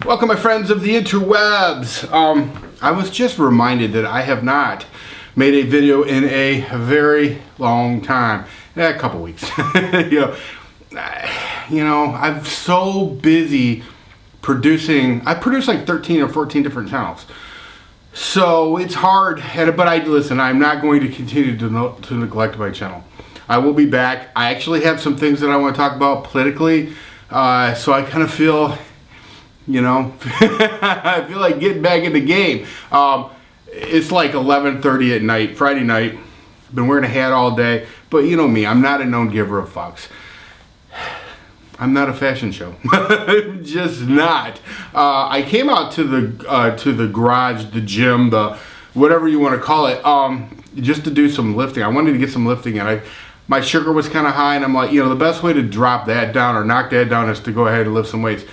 Welcome, my friends of the interwebs. I was just reminded that I have not made a video in a very long time. A couple weeks. I'm so busy producing. I produce like 13 or 14 different channels. So it's hard, but I'm not going to continue to neglect my channel. I will be back. I actually have some things that I want to talk about politically. So I kind of feel, I feel like getting back in the game. It's like 11:30 at night, Friday night. Been wearing a hat all day, but you know me, I'm not a known giver of fucks. I'm not a fashion show. I'm just not. I came out to the garage, the gym, the whatever you want to call it, just to do some lifting. I wanted to get some lifting in. My sugar was kind of high, and I'm like, the best way to drop that down or knock that down is to go ahead and lift some weights.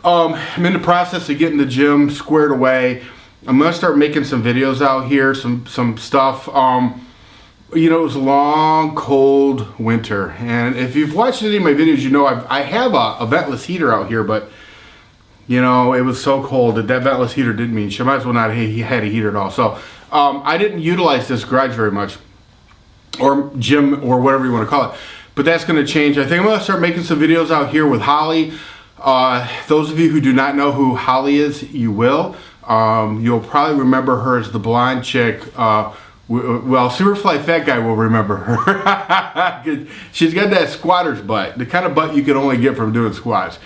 I'm in the process of getting the gym squared away. I'm gonna start making some videos out here, some stuff. It was a long, cold winter, and if you've watched any of my videos, I have a ventless heater out here, but it was so cold that ventless heater didn't mean shit. Might as well not had a heater at all. So I didn't utilize this garage very much, or gym, or whatever you want to call it. But that's going to change. I think I'm going to start making some videos out here with Holly. Those of you who do not know who Holly is, you will. You'll probably remember her as the blonde chick. Well, Superfly Fat Guy will remember her. She's got that squatter's butt, the kind of butt you can only get from doing squats.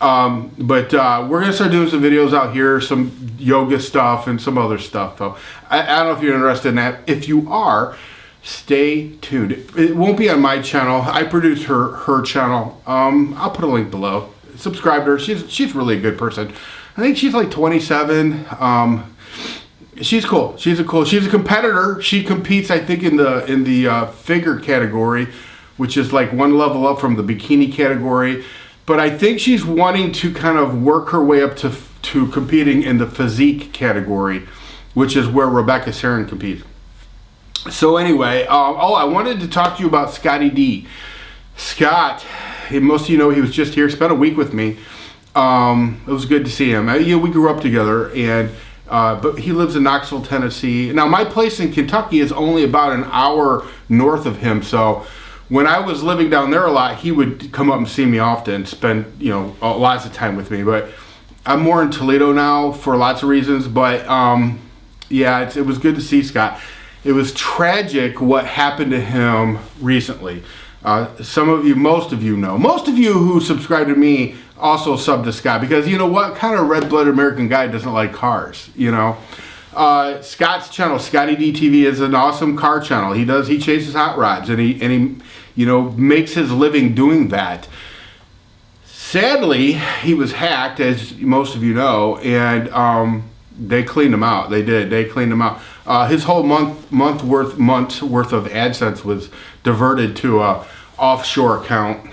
But we're going to start doing some videos out here, some yoga stuff and some other stuff. So I don't know if you're interested in that. If you are, stay tuned. It won't be on my channel. I produce her channel. I'll put a link below. Subscribe to her. She's really a good person. I think she's like 27. She's cool. She's a competitor. She competes, I think, in the figure category, which is like one level up from the bikini category. But I think she's wanting to kind of work her way up to competing in the physique category, which is where Rebecca Sarin competes. So anyway, I wanted to talk to you about Scotty D. Scott, most of you know he was just here, spent a week with me. It was good to see him. We grew up together, and but he lives in Knoxville, Tennessee. Now, my place in Kentucky is only about an hour north of him, so when I was living down there a lot, he would come up and see me often, spend lots of time with me. But I'm more in Toledo now for lots of reasons. But it was good to see Scott. It was tragic what happened to him recently. Most of you who subscribe to me also sub to Scott, because what kind of red-blooded American guy doesn't like cars? Scott's channel, Scotty D TV, is an awesome car channel. He chases hot rods, and he makes his living doing that. Sadly, he was hacked, as most of you know, and they cleaned him out. They cleaned him out. His whole month's worth of AdSense was diverted to a offshore account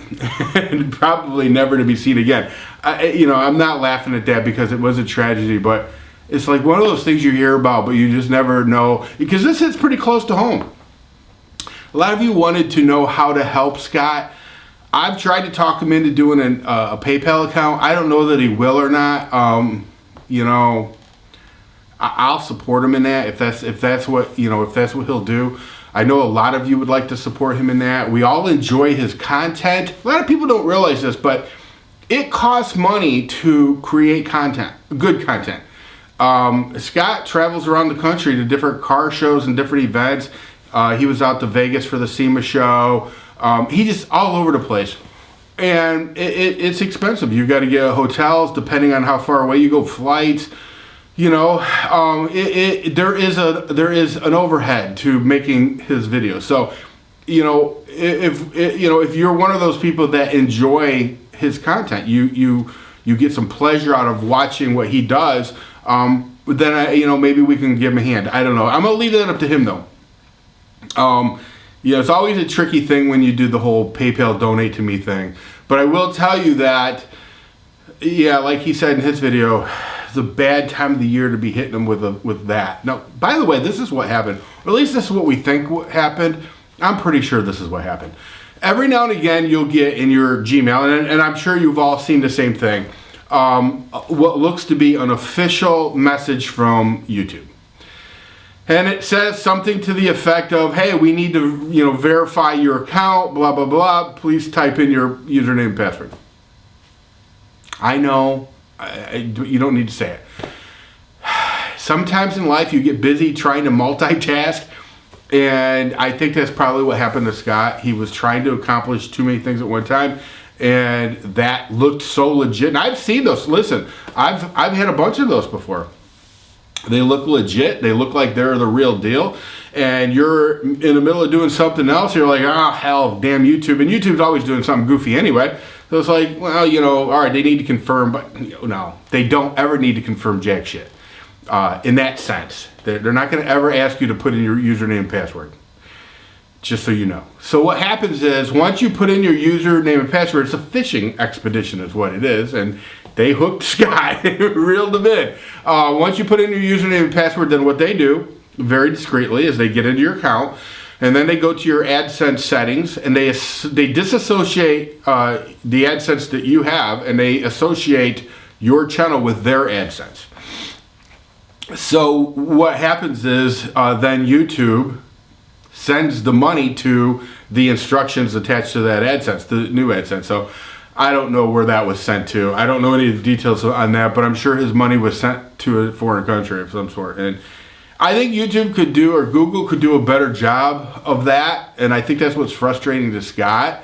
and probably never to be seen again. I'm not laughing at that because it was a tragedy, but it's like one of those things you hear about, but you just never know, because this is pretty close to home. A lot of you wanted to know how to help Scott. I've tried to talk him into doing a PayPal account. I don't know that he will or not. I'll support him in that if that's what he'll do. I know a lot of you would like to support him in that. We all enjoy his content. A lot of people don't realize this, but it costs money to create content, good content. Scott travels around the country to different car shows and different events. He was out to Vegas for the SEMA show. He just all over the place. And it's expensive. You got to get hotels depending on how far away you go, flights. There is an overhead to making his videos. So, if you're one of those people that enjoy his content, you get some pleasure out of watching what he does. Then maybe we can give him a hand. I don't know. I'm gonna leave that up to him though. It's always a tricky thing when you do the whole PayPal donate to me thing. But I will tell you that, like he said in his video, a bad time of the year to be hitting them with that. Now, by the way, this is what happened, or at least this is what we think happened. I'm pretty sure this is what happened. Every now and again, you'll get in your Gmail, and I'm sure you've all seen the same thing. what looks to be an official message from YouTube. And it says something to the effect of, hey, we need to, verify your account, blah, blah, blah. Please type in your username and password. I know, you don't need to say it. Sometimes in life you get busy trying to multitask, and I think that's probably what happened to Scott. He was trying to accomplish too many things at one time, and that looked so legit. And I've seen those. Listen, I've had a bunch of those before. They look legit. They look like they're the real deal. And you're in the middle of doing something else. You're like, hell, damn YouTube. And YouTube's always doing something goofy anyway. So it's like, well, all right, they need to confirm. But no, they don't ever need to confirm jack shit. In that sense. They're not going to ever ask you to put in your username and password. Just so you know. So what happens is, once you put in your username and password, it's a phishing expedition is what it is. And they hooked Scott, reeled him in. Once you put in your username and password, then what they do, very discreetly, is they get into your account, and then they go to your AdSense settings, and they disassociate the AdSense that you have, and they associate your channel with their AdSense. So what happens is, then YouTube sends the money to the instructions attached to that AdSense, the new AdSense. So I don't know where that was sent to. I don't know any of the details on that, but I'm sure his money was sent to a foreign country of some sort. And I think YouTube could do, or Google could do a better job of that. And I think that's what's frustrating to Scott.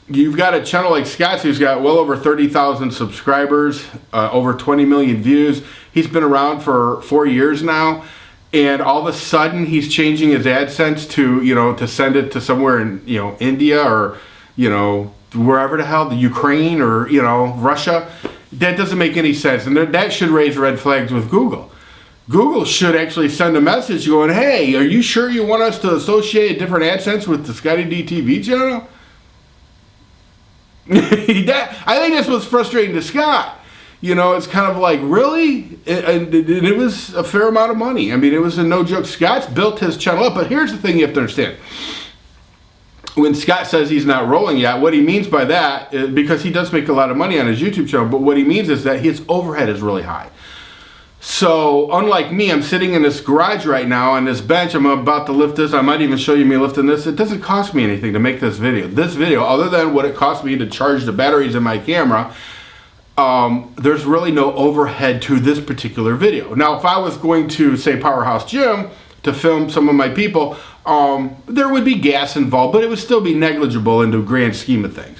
You've got a channel like Scott's who's got well over 30,000 subscribers, over 20 million views. He's been around for 4 years now. And all of a sudden he's changing his AdSense to send it to somewhere in, India or, wherever the hell, the Ukraine or, Russia. That doesn't make any sense. And that should raise red flags with Google. Google should actually send a message going, hey, are you sure you want us to associate a different AdSense with the Scotty D TV channel? I think that's what's frustrating to Scott. It's kind of like, really? And it was a fair amount of money. I mean, it was a no joke. Scott's built his channel up, but here's the thing you have to understand. When Scott says he's not rolling yet, what he means by that is, because he does make a lot of money on his YouTube channel, but what he means is that his overhead is really high. So unlike me, I'm sitting in this garage right now on this bench. I'm about to lift this. I might even show you me lifting this. It doesn't cost me anything to make this video. This video, other than what it cost me to charge the batteries in my camera, there's really no overhead to this particular video. Now, if I was going to, say, Powerhouse Gym to film some of my people, there would be gas involved, but it would still be negligible in the grand scheme of things.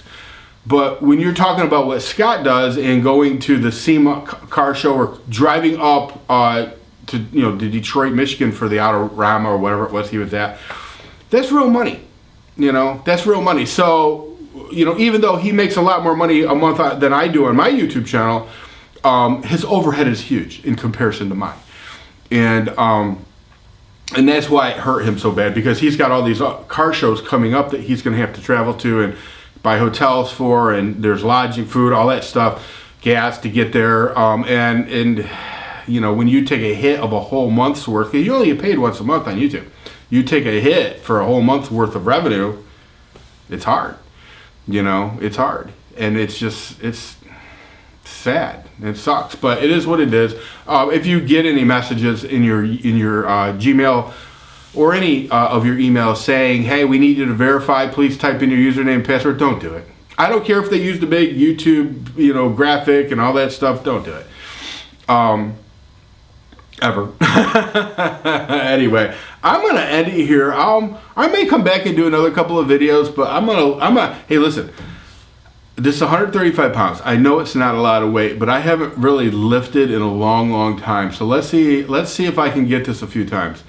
But when you're talking about what Scott does and going to the SEMA car show or driving up to Detroit, Michigan for the Autorama or whatever it was he was at, that's real money. That's real money. So, even though he makes a lot more money a month than I do on my YouTube channel, his overhead is huge in comparison to mine. And that's why it hurt him so bad, because he's got all these car shows coming up that he's going to have to travel to and buy hotels for, and there's lodging, food, all that stuff, gas to get there. And when you take a hit of a whole month's worth, you only get paid once a month on YouTube. You take a hit for a whole month's worth of revenue, it's hard. It's hard. And it's sad. It sucks, but it is what it is. If you get any messages in your Gmail or any of your emails saying, hey, we need you to verify, please type in your username and password, don't do it. I don't care if they use the big YouTube, graphic and all that stuff, don't do it. Ever. Anyway, I'm going to end it here. I may come back and do another couple of videos, but I'm gonna, hey, listen, this is 135 pounds. I know it's not a lot of weight, but I haven't really lifted in a long, long time. So let's see if I can get this a few times.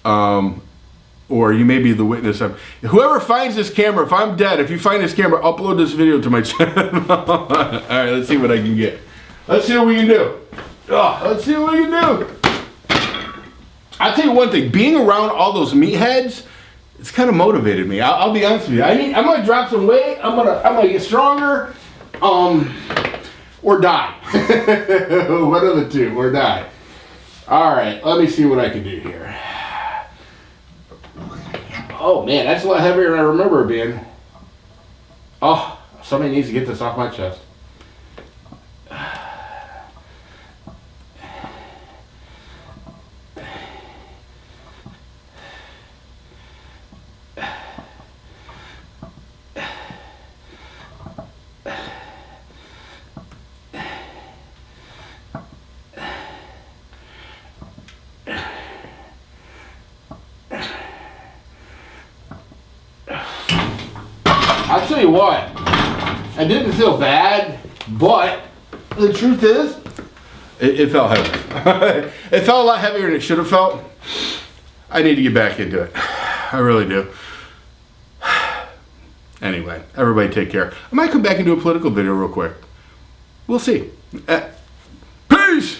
Or you may be the witness of, whoever finds this camera, if I'm dead, if you find this camera, upload this video to my channel. All right, let's see what I can get. Let's see what we can do. Let's see what we can do. I'll tell you one thing, being around all those meatheads, it's kind of motivated me. I'll be honest with you. I'm gonna drop some weight. I'm gonna get stronger, or die. One of the two, or die. All right, let me see what I can do here. Oh man, that's a lot heavier than I remember it being. Oh, somebody needs to get this off my chest. I'll tell you what, I didn't feel bad, but the truth is, it felt heavy. It felt a lot heavier than it should have felt. I need to get back into it. I really do. Anyway, everybody take care. I might come back and do a political video real quick. We'll see. Peace!